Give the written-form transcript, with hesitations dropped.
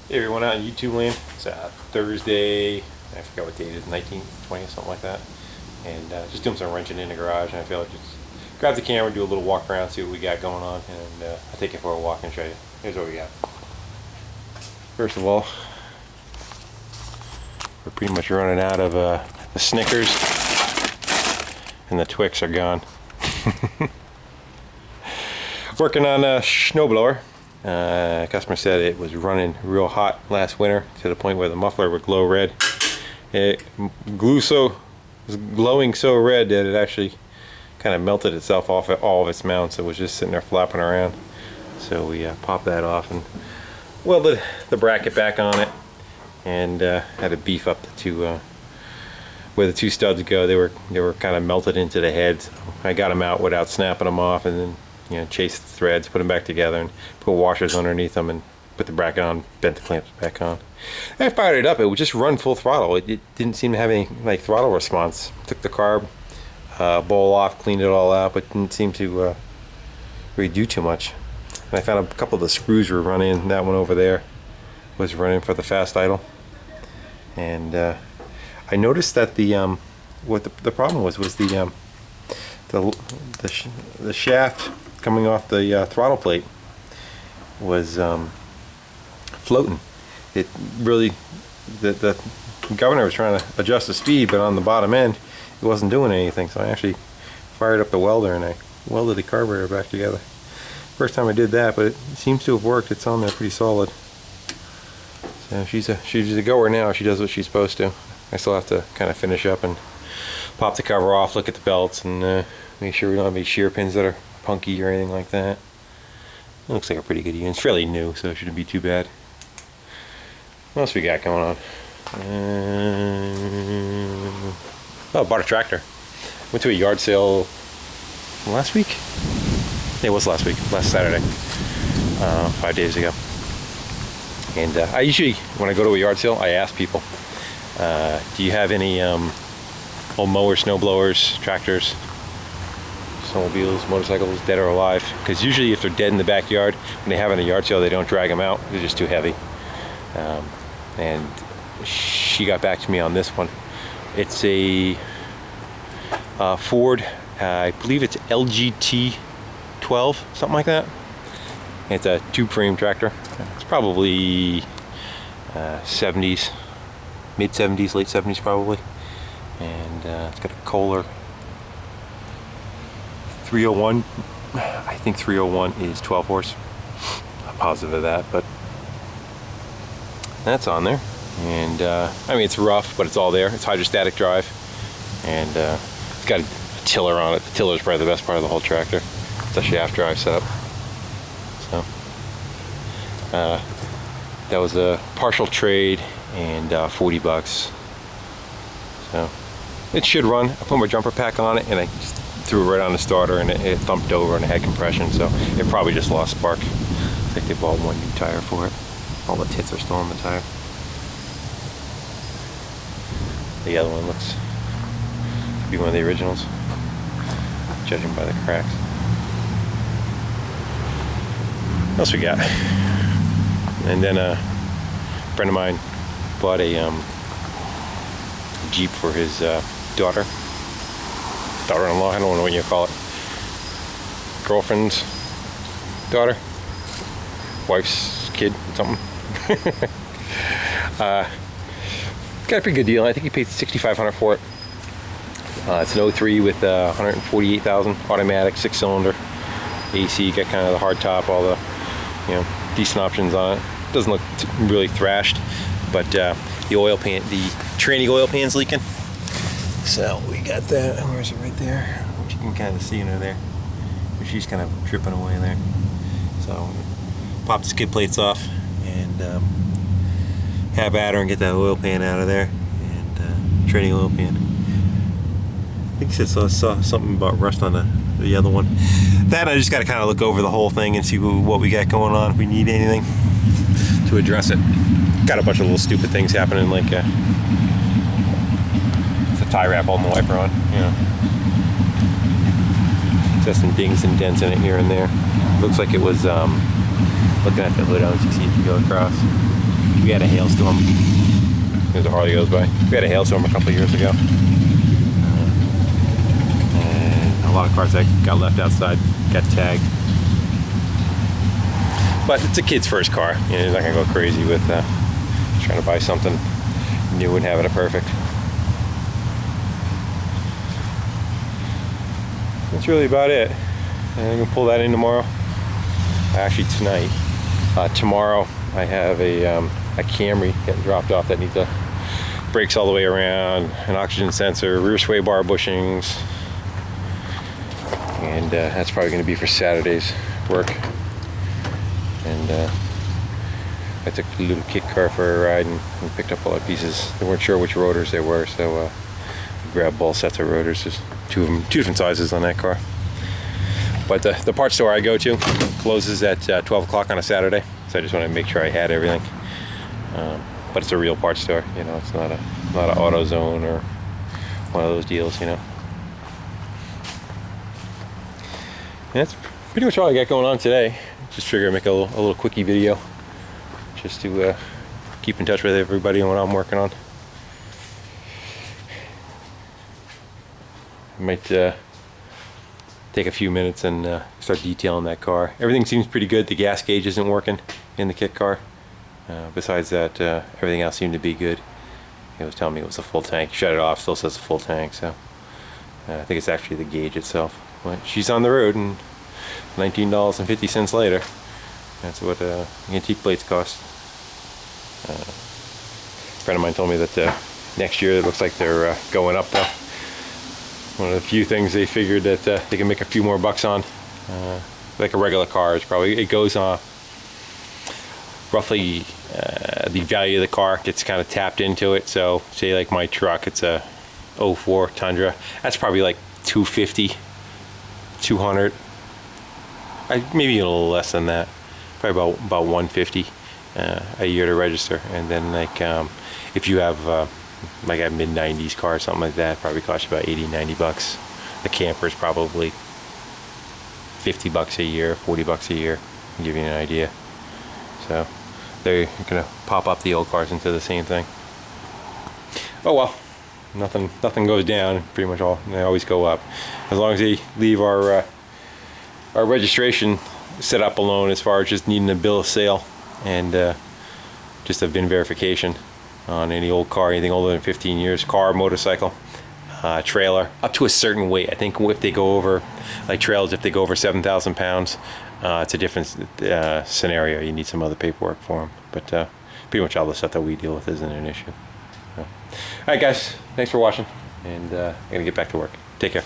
Hey everyone out in YouTube land. It's Thursday, I forgot what date it is, 19th, 20th, something like that. And just doing some wrenching in the garage, and I feel like just grab the camera, do a little walk around, see what we got going on, and I'll take it for a walk and show you. Here's what we got. First of all, we're pretty much running out of the Snickers, and the Twix are gone. Working on a snowblower. Customer said it was running real hot last winter to the point where the muffler would glow red. It was glowing so red that it actually kind of melted itself off at all of its mounts. It was just sitting there flopping around. So we popped that off and welded the bracket back on it, and had to beef up the two where the two studs go. They were kind of melted into the heads. I got them out without snapping them off, and then chase the threads, put them back together, and put washers underneath them, and put the bracket on, bent the clamps back on. I fired it up. It would just run full throttle. It didn't seem to have any throttle response. Took the carb bowl off, cleaned it all out, but didn't seem to really do too much. And I found a couple of the screws were running. That one over there was running for the fast idle, and I noticed that the problem was the shaft coming off the throttle plate was floating. It really, the governor was trying to adjust the speed, but on the bottom end it wasn't doing anything. So I actually fired up the welder and I welded the carburetor back together. First time I did that, but it seems to have worked. It's on there pretty solid. So she's a goer now. She does what she's supposed to. I still have to kind of finish up and pop the cover off, look at the belts, and make sure we don't have any shear pins that are punky or anything like that. It looks like a pretty good unit. It's fairly new, so it shouldn't be too bad. What else we got going on? Oh, bought a tractor. Went to a yard sale last week? Yeah, it was last week, last Saturday, 5 days ago. And I usually, when I go to a yard sale, I ask people, do you have any old mowers, snow blowers, tractors, snowmobiles, motorcycles, dead or alive? Because usually if they're dead in the backyard, when they have it in a yard sale, they don't drag them out. They're just too heavy. And she got back to me on this one. It's a Ford, I believe it's LGT 12, something like that. It's a tube frame tractor. It's probably 70s, mid 70s, late 70s probably. And it's got a Kohler 301. I think 301 is 12 horse. I'm positive of that, but that's on there. And I mean, it's rough, but it's all there. It's hydrostatic drive, and it's got a tiller on it. The tiller is probably the best part of the whole tractor. It's a shaft drive setup. So that was a partial trade, and 40 bucks. So it should run. I put my jumper pack on it and I just threw it right on the starter, and it thumped over and it had compression, so it probably just lost spark. I think they bought one new tire for it. All the tits are still on the tire. The other one looks to be one of the originals, judging by the cracks. What else we got? And then a friend of mine bought a Jeep for his daughter-in-law, I don't know what you call it. Girlfriend's daughter? Wife's kid, something. Got a pretty good deal. I think he paid $6,500 for it. It's an 03 with 148,000, automatic, 6-cylinder, AC. Got kind of the hard top, all the decent options on it. Doesn't look really thrashed, but the oil pan, the tranny oil pan's leaking. So we got that. Where is it? Right there. Which you can kind of see in her there. She's kind of dripping away there. So pop the skid plates off and have at her and get that oil pan out of there. And tranny oil pan. I think I saw something about rust on the other one. That I just got to kind of look over the whole thing and see what we got going on, if we need anything to address it. Got a bunch of little stupid things happening, like it's a tie wrap holding the wiper on. Just some dings and dents in it here and there. Looks like it was looking at the hood, I don't see if you go across. We had a hailstorm. As the Harley goes by, we had a hailstorm a couple of years ago, and a lot of cars that got left outside got tagged. But it's a kid's first car. You know, he's not gonna go crazy with trying to buy something new and having it perfect. That's really about it. And I'm gonna pull that in tomorrow. Actually, tonight. Tomorrow, I have a Camry getting dropped off that needs brakes all the way around, an oxygen sensor, rear sway bar bushings, and that's probably going to be for Saturday's work. And I took the little kit car for a ride and picked up all the pieces. They weren't sure which rotors they were, so I grabbed both sets of rotors. There's two of them, two different sizes on that car. But the parts store I go to closes at 12 o'clock on a Saturday, so I just wanted to make sure I had everything. But it's a real parts store, you know. It's not an AutoZone or one of those deals, you know. And that's pretty much all I got going on today. Just figured I'd make a little quickie video, just to keep in touch with everybody and what I'm working on. I might take a few minutes and start detailing that car. Everything seems pretty good. The gas gauge isn't working in the kit car. Besides that, everything else seemed to be good. It was telling me it was a full tank. Shut it off, still says a full tank, so I think it's actually the gauge itself. But she's on the road, and $19.50 later, that's what antique plates cost. A friend of mine told me that next year it looks like they're going up though. One of the few things they figured that they can make a few more bucks on. Like a regular car, it goes on roughly the value of the car gets kind of tapped into it. So say like my truck, it's a 04 Tundra, that's probably like 250, 200, maybe a little less than that, probably about 150 a year to register. And then like if you have like a mid-90s car or something like that, probably costs you about 80-90 bucks. The camper is probably 50 bucks a year, 40 bucks a year, to give you an idea. So they're gonna pop up the old cars into the same thing. Oh well, nothing goes down. Pretty much all, they always go up, as long as they leave our registration set up alone, as far as just needing a bill of sale and just a VIN verification on any old car, anything older than 15 years, car, motorcycle, trailer, up to a certain weight. I think if they go over, like trailers, if they go over 7,000 pounds, it's a different scenario. You need some other paperwork for them. But pretty much all the stuff that we deal with isn't an issue. So. All right, guys, thanks for watching, and I'm gonna get back to work. Take care.